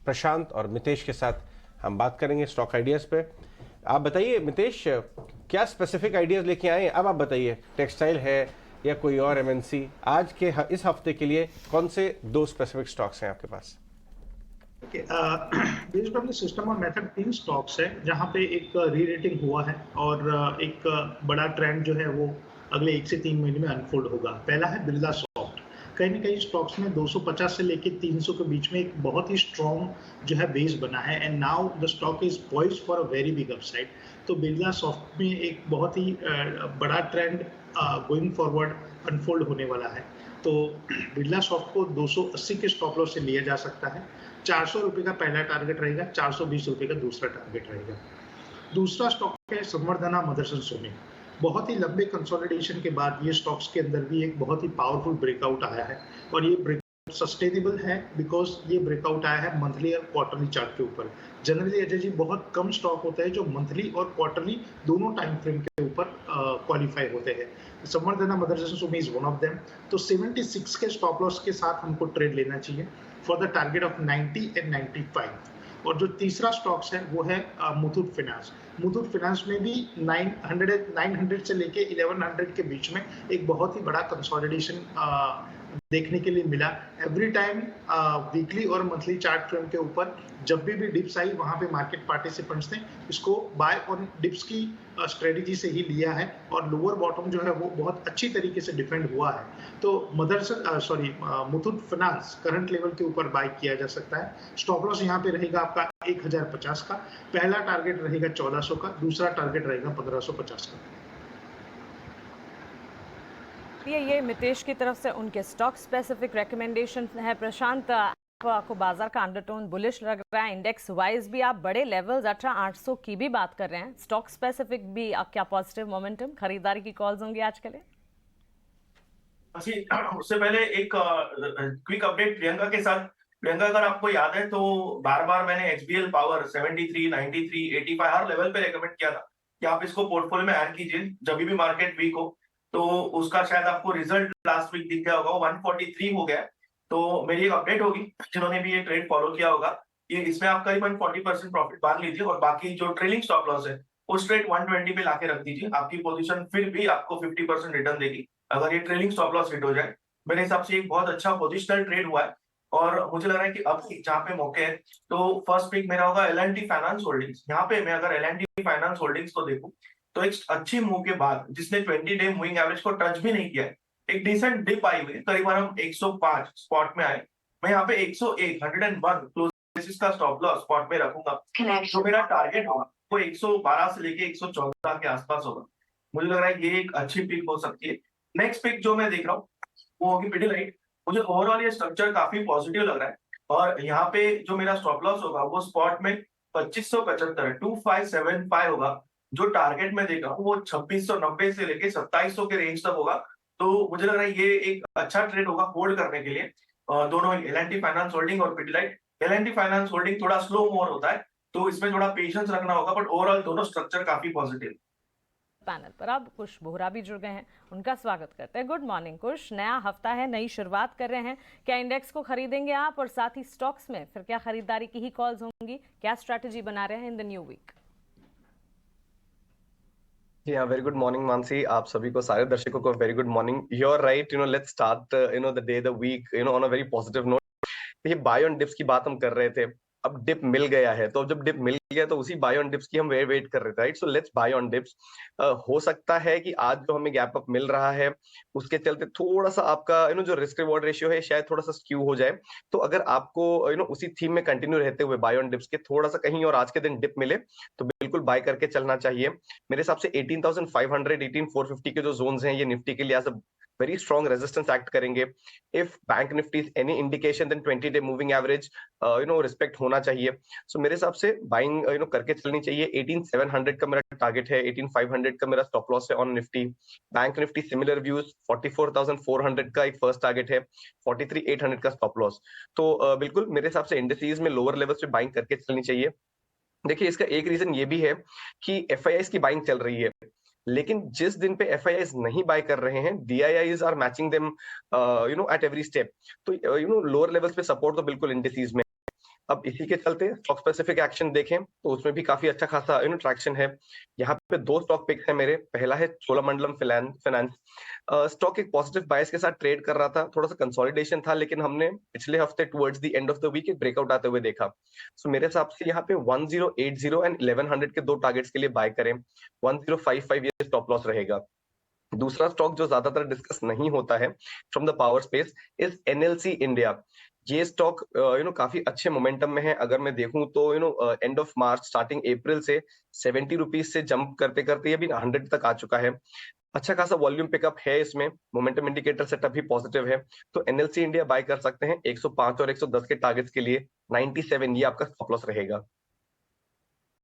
प्रशांत और मितेश के साथ हम बात करेंगे स्टॉक आइडियाज़ पे। आप बताइए मितेश, क्या स्पेसिफिक आइडियाज़ लेके आए? अब आप बताइए, टेक्सटाइल है या कोई और एमएनसी, आज के इस हफ्ते के लिए कौन से दो स्पेसिफिक स्टॉक्स हैं आपके पास? बेस्ड ऑन द सिस्टम और मेथड 3 स्टॉक्स है जहां पे एक री रेटिंग हुआ है और एक बड़ा ट्रेंड जो है वो अगले 1 से 3 महीने में अनफोल्ड होगा। पहला है बिरला सॉफ्ट। कहीं ना कहीं स्टॉक्स में 250 से लेके 300 के बीच में एक बहुत ही स्ट्रॉन्ग जो है बेस बना है and now the stock is poised for a very big upside. तो बिरला सॉफ्ट में एक बहुत ही बड़ा ट्रेंड गोइंग फॉरवर्ड अनफोल्ड होने वाला है। तो बिरला सॉफ्ट को 280 के स्टॉप लॉस से लिया जा सकता है। 400 रुपए का पहला टारगेट रहेगा, 420 रुपए का दूसरा टारगेट रहेगा। दूसरा स्टॉक है संवर्धना मदरसन सोनी। बहुत ही लंबे कंसोलिडेशन के बाद ये स्टॉक्स के अंदर भी एक बहुत ही पावरफुल ब्रेकआउट आया है और ये ब्रेकआउट सस्टेनेबल है बिकॉज ये ब्रेकआउट आया है मंथली और क्वार्टरली चार्ट के ऊपर। जनरली अजय जी बहुत कम स्टॉक होते हैं जो मंथली और क्वार्टरली दोनों टाइम फ्रेम के ऊपर क्वालिफाई होते हैं। संवर्धना मदरसन सोनी इज वन ऑफ देम। तो 76 के स्टॉप लॉस के साथ हमको ट्रेड लेना चाहिए for the target of 90 and 95। और जो तीसरा स्टॉक्स है वो है मुथूट फाइनेंस। मुथूट फाइनेंस में भी 900 से लेके 1100 के बीच में एक बहुत ही बड़ा कंसोलिडेशन देखने के लिए मिला। एवरी टाइम वीकली और मंथली चार्ट फ्रेम के ऊपर जब भी डिप्स आई वहां पे मार्केट पार्टिसिपेंट्स ने इसको बाय ऑन डिप्स की स्ट्रेटेजी से ही लिया है और लोअर बॉटम जो है वो बहुत अच्छी तरीके से डिफेंड हुआ है। तो मुथूट फाइनेंस करंट लेवल के ऊपर बाय किया जा सकता है। स्टॉप लॉस यहाँ पे रहेगा आपका 1050 का, पहला टारगेट रहेगा 1400 का, दूसरा टारगेट रहेगा 1550 का। ये मितेश की तरफ से उनके स्टॉक स्पेसिफिक रिकमेंडेशन है। प्रशांत, आपको बाजार का अंडरटोन बुलिश लग रहा है, इंडेक्स वाइज भी आप बड़े लेवल्स 18,800 की भी बात कर रहे हैं, स्टॉक स्पेसिफिक भी क्या पॉजिटिव मोमेंटम, खरीदारी की कॉल्स होंगी आज के लिए? उससे पहले एक क्विक अपडेट प्रियंका के साथ। प्रियंका, अगर आपको याद है तो बार बार मैंने एक्सबीएल पावर 73, 93, 85 हर लेवल पे रेकमेंड किया था कि आप इसको पोर्टफोलियो में ऐड कीजिए जब भी मार्केट वीक हो। तो उसका शायद आपको रिजल्ट लास्ट वीक दिख गया होगा, 143 हो गया। तो मेरी एक अपडेट होगी जिन्होंने भी ये ट्रेड फॉलो किया होगा, ये इसमें आप करीबन 40% प्रॉफिट बांध लीजिए और बाकी जो ट्रेलिंग स्टॉप लॉस है वो स्ट्रेट 120 पे लाके रख दीजिए। आपकी पोजीशन फिर भी आपको 50% रिटर्न देगी अगर ये ट्रेलिंग स्टॉप लॉस हिट हो जाए। मेरे हिसाब से एक बहुत अच्छा पोजिशनल ट्रेड हुआ है और मुझे लग रहा है कि अब जहाँ पे मौके हैं तो फर्स्ट पिक मेरा होगा L&T फाइनेंस होल्डिंग्स। यहाँ पे मैं अगर L&T फाइनेंस होल्डिंग्स को देखूं तो एक अच्छी मूव के बाद जिसने 20 डे मूविंग एवरेज को टच भी नहीं किया है, एक डिसेंट डिप आई हुई है, करीबन हम 105 स्पॉट में आए। मैं यहाँ पे 101 101 क्लोज बेसिस का स्टॉप लॉस स्पॉट में रखूंगा। जो मेरा टारगेट होगा वो 112 से लेके 114 के आसपास होगा। मुझे लग रहा है ये एक अच्छी पिक हो सकती है। नेक्स्ट पिक जो मैं देख रहा हूँ वो होगी पिडिलाइट। मुझे ओवरऑल ये स्ट्रक्चर काफी पॉजिटिव लग रहा है और यहाँ पे जो मेरा स्टॉप लॉस होगा वो स्पॉट में 2575 2575 होगा। जो टारगेट मैं देख रहा हूँ वो 2690 से लेके 2700 के रेंज तक होगा। तो मुझे लग रहा है ये एक अच्छा ट्रेड होगा होल्ड करने के लिए। दोनों L&T फाइनेंस होल्डिंग और पिडिलाइट। L&T फाइनेंस होल्डिंग थोड़ा स्लो मूव होता है तो इसमें थोड़ा पेशेंस रखना होगा, बट ओवरऑल दोनों स्ट्रक्चर काफी पॉजिटिव। पैनल पर अब कुश बोहरा भी जुड़ गए हैं, उनका स्वागत करते हैं। गुड मॉर्निंग कुश, नया हफ्ता है, नई शुरुआत कर रहे हैं, क्या इंडेक्स को खरीदेंगे आप और साथ ही स्टॉक्स में फिर क्या खरीदारी की ही कॉल्स होंगी, क्या स्ट्रैटेजी बना रहे हैं इन द न्यू वीक? जी हाँ, वेरी गुड मॉर्निंग मानसी, आप सभी को, सारे दर्शकों को very good morning. You are right, let's start the day, the week on a very positive note. ये बाय ऑन डिप्स की बात हम कर रहे थे, अब डिप मिल गया है, तो जब डिप मिल गया तो उसी बाय ऑन डिप्स की हम वेट कर रहे थे, right? So let's buy on dips. हो सकता है कि आज जो हमें गैप अप मिल रहा है उसके चलते थोड़ा सा आपका जो रिस्क रिवॉर्ड रेशियो है शायद थोड़ा सा स्क्यू हो जाए। तो अगर आपको उसी थीम में कंटिन्यू रहते हुए बाय ऑन डिप्स के थोड़ा सा कहीं और आज के दिन डिप मिले तो बिल्कुल बाय करके चलना चाहिए। मेरे हिसाब से 18,500 18,450 के जो जोन्स हैं ये निफ्टी के लिए as a very strong resistance act करेंगे। if bank nifty is any indication then 20 day moving average respect होना चाहिए। so मेरे हिसाब से बाइंग करके चलनी चाहिए। 18,700 का मेरा टारगेट है, 18,500 का मेरा स्टॉप लॉस है on Nifty. Bank Nifty similar views, 44,400 का एक फर्स्ट टारगेट है, 43,800 का स्टॉप लॉस। तो बिल्कुल मेरे हिसाब से इंडिसेज में लोअर लेवल्स पे बाइंग करके चलनी चाहिए। देखिए इसका एक रीजन ये भी है कि एफआईआईस की बाइंग चल रही है, लेकिन जिस दिन पे एफआईआईस नहीं बाय कर रहे हैं DIIs are matching them at every step. तो लोअर लेवल्स पे सपोर्ट तो बिल्कुल इंडिसेस में। अब इसी के चलते स्टॉक स्पेसिफिक एक्शन देखें तो उसमें भी काफी अच्छा खासा ट्रैक्शन है। यहाँ पे 2 स्टॉक पिक्स है मेरे। पहला है चोलामंडलम फाइनेंस। स्टॉक एक पॉजिटिव बायस के साथ ट्रेड कर रहा था, थोड़ा सा कंसोलिडेशन था, लेकिन हमने पिछले हफ्ते towards the end of the week एक ब्रेकआउट आते हुए देखा। सो मेरे हिसाब से यहाँ पे 1080 एंड 1100 के 2 टारगेट्स के लिए बाय करें। 1055 ये स्टॉप लॉस रहेगा। दूसरा स्टॉक जो ज्यादातर डिस्कस नहीं होता है from the power space is NLC India. ये स्टॉक काफी अच्छे मोमेंटम में है। अगर मैं देखूं तो एंड ऑफ मार्च स्टार्टिंग अप्रैल से 70 रुपीज से जंप करते करते ये भी 100 तक आ चुका है। अच्छा खासा वॉल्यूम पिकअप है इसमें, मोमेंटम इंडिकेटर सेटअप भी पॉजिटिव है। तो एनएलसी इंडिया बाय कर सकते हैं 105 और 110 के टारगेट्स के लिए। 97 ये आपका स्टॉप लॉस रहेगा।